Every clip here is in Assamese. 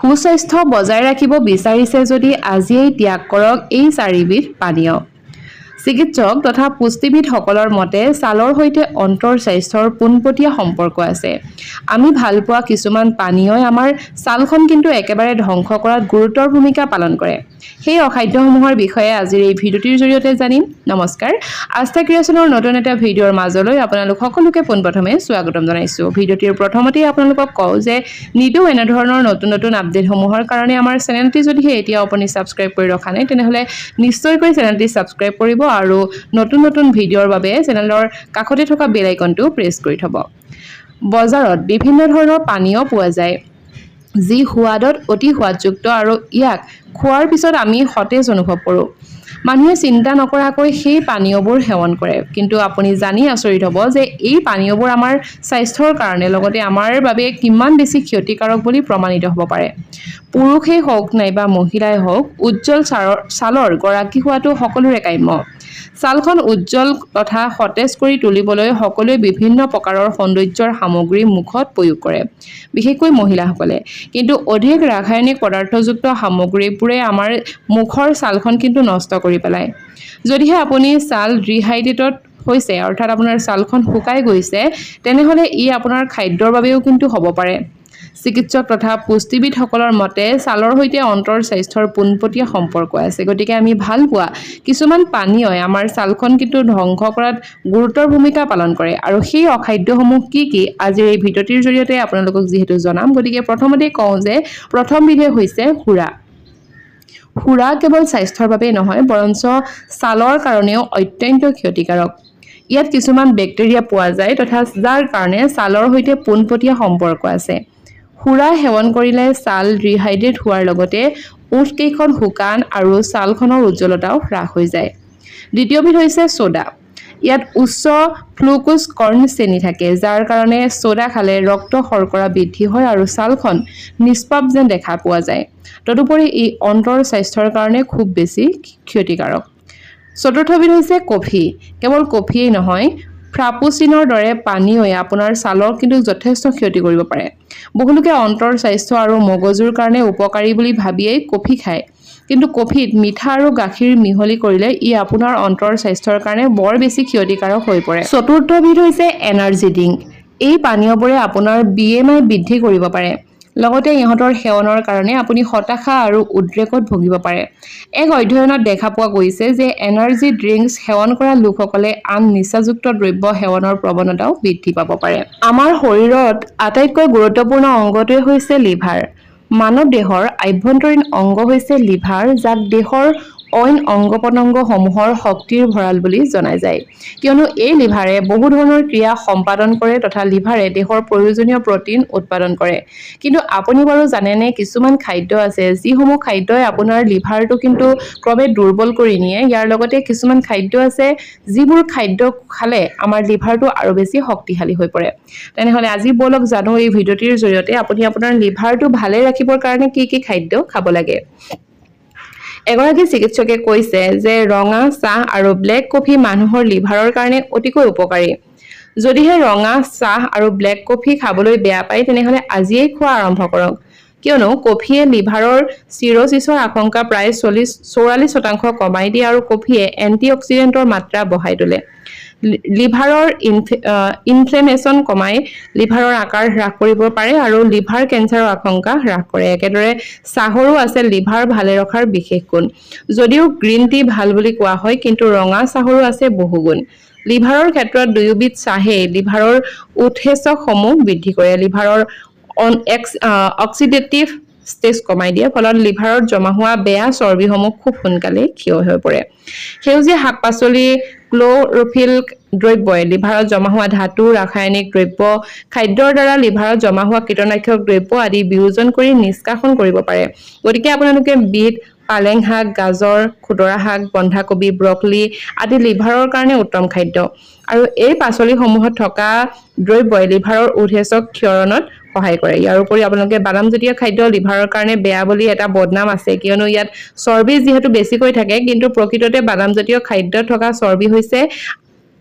সুস্বাস্থ্য বজাই ৰাখিব বিচাৰিছে যদি আজিয়েই ত্যাগ কৰক এই চাৰিবিধ পানীয়। চিকিৎসক তথা পুষ্টিবিদসকলৰ মতে ছালৰ সৈতে অন্তৰ স্বাস্থ্যৰ পোনপটীয়া সম্পৰ্ক আছে। আমি ভাল পোৱা কিছুমান পানীয়ই আমাৰ ছালখন কিন্তু একেবাৰে ধ্বংস কৰাত গুৰুতৰ ভূমিকা পালন কৰে। সেই অখাদ্যসমূহৰ বিষয়ে আজিৰ এই ভিডিঅ'টিৰ জৰিয়তে জানিম। নমস্কাৰ, আস্থা ক্ৰিয়েশ্যনৰ নতুন এটা ভিডিঅ'ৰ মাজলৈ আপোনালোক সকলোকে পোনপ্ৰথমে স্বাগতম জনাইছোঁ। ভিডিঅ'টিৰ প্ৰথমতেই আপোনালোকক কওঁ যে নিতৌ এনেধৰণৰ নতুন নতুন আপডেটসমূহৰ কাৰণে আমাৰ চেনেলটি যদিহে এতিয়াও আপুনি ছাবস্ক্ৰাইব কৰি ৰখা নাই তেনেহ'লে নিশ্চয়কৈ চেনেলটি ছাবস্ক্ৰাইব কৰিব আৰু নতুন নতুন ভিডিঅ'ৰ বাবে চেনেলৰ কাষতে থকা বেল আইকনটো প্ৰেছ কৰি থ'ব। বজাৰত বিভিন্ন ধৰণৰ পানীয় পোৱা যায় যি সোৱাদত অতি সোৱাদযুক্ত আৰু ইয়াক খোৱাৰ পিছত আমি সতেজ অনুভৱ কৰোঁ। মানুহে চিন্তা নকৰাকৈ সেই পানীয়বোৰ সেৱন কৰে, কিন্তু আপুনি জানি আচৰিত হ'ব যে এই পানীয়বোৰ আমাৰ স্বাস্থ্যৰ কাৰণে লগতে আমাৰ বাবে কিমান বেছি ক্ষতিকাৰক বুলি প্ৰমাণিত হ'ব পাৰে। পুৰুষেই হওক নাইবা মহিলাই হওক, উজ্জ্বল ছালৰ গৰাকী হোৱাটো সকলোৰে কাম্য। ছালখন উজ্জ্বল তথা সতেজ কৰি তুলিবলৈ সকলোৱে বিভিন্ন প্ৰকাৰৰ সৌন্দৰ্যৰ সামগ্ৰী মুখত প্ৰয়োগ কৰে, বিশেষকৈ মহিলাসকলে। কিন্তু অধিক ৰাসায়নিক পদাৰ্থযুক্ত সামগ্ৰীবোৰে আমাৰ মুখৰ ছালখন কিন্তু নষ্ট কৰি পেলায়। যদিহে আপুনি ছাল ডিহাইড্ৰেটেড হৈছে অৰ্থাৎ আপোনাৰ ছালখন শুকাই গৈছে তেনেহ'লে ই আপোনাৰ খাদ্যৰ বাবেও কিন্তু হ'ব পাৰে। চিকিৎসক তথা পুষ্টিবিদসকলৰ মতে ছালৰ সৈতে অন্তৰ স্বাস্থ্যৰ পোনপটীয়া সম্পৰ্ক আছে। গতিকে আমি ভাল পোৱা কিছুমান পানীয়ই আমাৰ ছালখন কিন্তু ধ্বংস কৰাত গুৰুতৰ ভূমিকা পালন কৰে। আৰু সেই অখাদ্যসমূহ কি কি আজিৰ এই ভিডিঅ'টিৰ জৰিয়তে আপোনালোকক যিহেতু জনাম, গতিকে প্ৰথমতে কওঁ যে প্ৰথম বিধে হৈছে সুৰা। সুৰা কেৱল স্বাস্থ্যৰ বাবেই নহয় বৰঞ্চ ছালৰ কাৰণেও অত্যন্ত ক্ষতিকাৰক। ইয়াত কিছুমান বেক্টেৰিয়া পোৱা যায় তথা যাৰ কাৰণে ছালৰ সৈতে পোনপটীয়া সম্পৰ্ক আছে। সুৰা সেৱন কৰিলে ছাল ডিহাইড্ৰেট হোৱাৰ লগতে ওঠকেইখন শুকান আৰু ছালখনৰ উজ্জ্বলতাও হ্ৰাস হৈ যায়। দ্বিতীয়বিধ হৈছে ছ'ডা। ইয়াত উচ্চ ফ্লুকোজ কৰ্ণ চেনি থাকে, যাৰ কাৰণে ছ'ডা খালে ৰক্ত শৰ্কৰা বৃদ্ধি হয় আৰু ছালখন নিষ্পাপ যেন দেখা পোৱা যায়। তদুপৰি ই অন্তৰ স্বাস্থ্যৰ কাৰণে খুব বেছি ক্ষতিকাৰক। চতুৰ্থবিধ হৈছে কফি। কেৱল কফিয়েই নহয়, ফ্ৰাপুচিনোৰ দৰে পানীয়ই আপোনাৰ ছালৰ কিন্তু যথেষ্ট ক্ষতি কৰিব পাৰে। বহুলোকে অন্তৰ স্বাস্থ্য আৰু মগজুৰ কাৰণে উপকাৰী বুলি ভাবিয়েই কফি খায়, কিন্তু কফিত মিঠা আৰু গাখীৰ মিহলি কৰিলে ই আপোনাৰ অন্তৰ স্বাস্থ্যৰ কাৰণে বৰ বেছি ক্ষতিকাৰক হৈ পৰে। চতুৰ্থবিধ হৈছে এনাৰ্জি ড্ৰিংক। এই পানীয়বোৰে আপোনাৰ BMI বৃদ্ধি কৰিব পাৰে, লগতে ইহঁতৰ সেৱনৰ কাৰণে আপুনি হতাশা আৰু উদ্ৰেকত ভুগিব পাৰে। এক অধ্যয়নত দেখা পোৱা গৈছে যে এনাৰ্জি ড্ৰিংকছ সেৱন কৰা লোকসকলে আন নিচাযুক্ত দ্ৰব্য সেৱনৰ প্ৰৱণতাও বৃদ্ধি পাব পাৰে। আমাৰ শৰীৰত আটাইতকৈ গুৰুত্বপূৰ্ণ অংগটোৱে হৈছে লিভাৰ। মানৱ দেহৰ আভ্যন্তৰীণ অংগ হৈছে লিভাৰ, যাক দেহৰ অইন অংগ-প্ৰত্যংগসমূহৰ শক্তিৰ ভঁৰাল বুলি জনা যায়, কিয়নো এই লিভাৰে বহু ধৰণৰ ক্ৰিয়া সম্পাদন কৰে তথা লিভাৰে দেহৰ প্ৰয়োজনীয় প্ৰটিন উৎপাদন কৰে। কিন্তু আপুনি বাৰু জানেনে কিছুমান খাদ্য আছে যিসমূহ খাদ্যই আপোনাৰ লিভাৰটো কিন্তু ক্ৰমে দুৰ্বল কৰি নিয়ে। ইয়াৰ লগতে কিছুমান খাদ্য আছে যিবোৰ খাদ্য খালে আমাৰ লিভাৰটো আৰু বেছি শক্তিশালী হৈ পৰে। তেনেহ'লে আজি বলক জানো এই ভিডিঅ'টিৰ জৰিয়তে আপুনি আপোনাৰ লিভাৰটো ভালে ৰাখিবৰ কাৰণে কি কি খাদ্য খাব লাগে। এগৰাকী চিকিৎসকে কৈছে যে ৰঙা চাহ আৰু ব্লেক কফি মানুহৰ লিভাৰৰ কাৰণে অতিকৈ উপকাৰী। যদিহে ৰঙা চাহ আৰু ব্লেক কফি খাবলৈ বেয়া পায় তেনেহ'লে আজিয়েই খোৱা আৰম্ভ কৰক, কিয়নো কফিয়ে লিভাৰৰ চিৰচিছৰ আশংকা প্ৰায় 44% কমাই দিয়ে আৰু কফিয়ে এণ্টিঅক্সিডেণ্টৰ মাত্ৰা বঢ়াই তোলে। লিভাৰৰ ইনফ্লেমেশ্যন কমাই লিভাৰৰ আকাৰ হ্ৰাস কৰিব পাৰে আৰু লিভাৰ কেঞ্চাৰৰ আশংকা হ্ৰাস কৰে। একেদৰে চাহৰো আছে লিভাৰ ভালে ৰখাৰ বিশেষ গুণ। যদিও গ্ৰীণ টি ভাল বুলি কোৱা হয়, কিন্তু ৰঙা চাহৰো আছে বহু গুণ। লিভাৰৰ ক্ষেত্ৰত দুয়োবিধ চাহেই লিভাৰৰ উৎসেচকসমূহ বৃদ্ধি কৰে, লিভাৰৰ অক্সিডেটিভ ষ্টেজ কমাই দিয়ে, ফলত লিভাৰত জমা হোৱা বেয়া চৰ্বিসমূহ খুব সোনকালে ক্ষয় হৈ পৰে। সেউজীয়া শাক-পাচলি, ক্ল'ৰফিল দ্ৰব্যই লিভাৰত জমা হোৱা ধাতু, ৰাসায়নিক দ্ৰব্য, খাদ্যৰ দ্বাৰা লিভাৰত জমা হোৱা কীটনাশক দ্ৰব্য আদি বিয়োজন কৰি নিষ্কাশন কৰিব পাৰে। গতিকে আপোনালোকে বিট, পালেং শাক, গাজৰ, খুতৰা শাক, বন্ধাকবি, ব্ৰকলি আদি লিভাৰৰ কাৰণে উত্তম খাদ্য। আৰু এই পাচলিসমূহত থকা দ্ৰব্যই লিভাৰৰ উৎসেচক ক্ষৰণত সহায় কৰে। ইয়াৰ উপৰি আপোনালোকে বাদামজাতীয় খাদ্য লিভাৰৰ কাৰণে বেয়া বুলি এটা বদনাম আছে, কিয়নো ইয়াত চৰ্বি যিহেতু বেছিকৈ থাকে, কিন্তু প্ৰকৃততে বাদামজাতীয় খাদ্যত থকা চৰ্বি হৈছে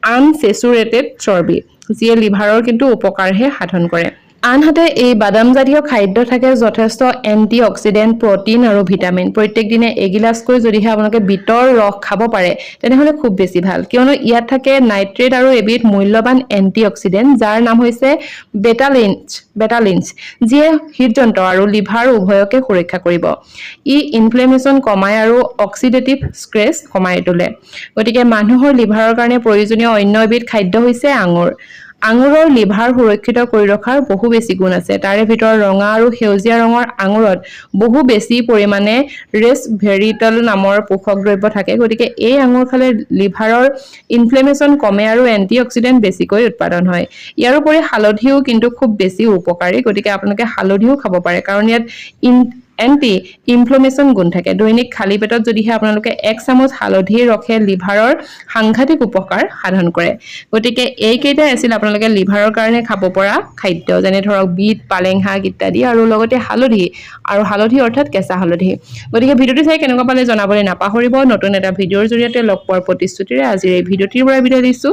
আনচেচুৰেটেড চৰ্বি, যিয়ে লিভাৰৰ কিন্তু উপকাৰহে সাধন কৰে। আনহাতে এই বাদামজাতীয় খাদ্য থাকে যথেষ্ট এণ্টি অক্সিডেণ্ট প্ৰটিন আৰু ভিটামিন প্ৰত্যেক দিনে এগিলাচকৈ যদিহে আপোনালোকে বিটৰ ৰস খাব পাৰে তেনেহ'লে খুব বেছি ভাল কিয়নো ইয়াত থাকে নাইট্ৰেট আৰু এবিধ মূল্যৱান এণ্টি অক্সিডেণ্ট যাৰ নাম হৈছে বেটালিনছ যিয়ে হৃদযন্ত্ৰ আৰু লিভাৰ উভয়কে সুৰক্ষা কৰিব ই ইনফ্লেমেশ্যন কমায় আৰু অক্সিডেটিভ ষ্ট্ৰেছ কমাই তোলে গতিকে মানুহৰ লিভাৰৰ কাৰণে প্ৰয়োজনীয় অন্য এবিধ খাদ্য হৈছে আঙুৰ আঙুৰৰ লিভাৰ সুৰক্ষিত কৰি ৰখাৰ বহু বেছি গুণ আছে তাৰে ভিতৰত ৰঙা আৰু সেউজীয়া ৰঙৰ আঙুৰত বহু বেছি পৰিমাণে ৰেছভেৰিটল নামৰ পোষক দ্ৰব্য থাকে গতিকে এই আঙুৰ খালে লিভাৰৰ ইনফ্লেমেশ্যন কমে আৰু এণ্টি অক্সিডেণ্ট বেছিকৈ উৎপাদন হয় ইয়াৰ উপৰি হালধিও কিন্তু খুব বেছি উপকাৰী গতিকে আপোনালোকে হালধিও খাব পাৰে কাৰণ ইয়াত এণ্টি ইনফ্লেমেশ্যন গুণ থাকে দৈনিক খালী পেটত যদিহে আপোনালোকে 1 চামুচ হালধিৰ ৰসে লিভাৰৰ সাংঘাতিক উপকাৰ সাধন কৰে গতিকে এইকেইটাই আছিল আপোনালোকে লিভাৰৰ কাৰণে খাব পৰা খাদ্য যেনে ধৰক বিট পালেং শাক ইত্যাদি আৰু লগতে হালধি অৰ্থাৎ কেঁচা হালধি গতিকে ভিডিঅ'টো চাই কেনেকুৱা পালে জনাবলৈ নাপাহৰিব নতুন এটা ভিডিঅ'ৰ জৰিয়তে লগ পোৱাৰ প্ৰতিশ্ৰুতিৰে আজিৰ এই ভিডিঅ'টিৰ পৰা বিদায় দিছোঁ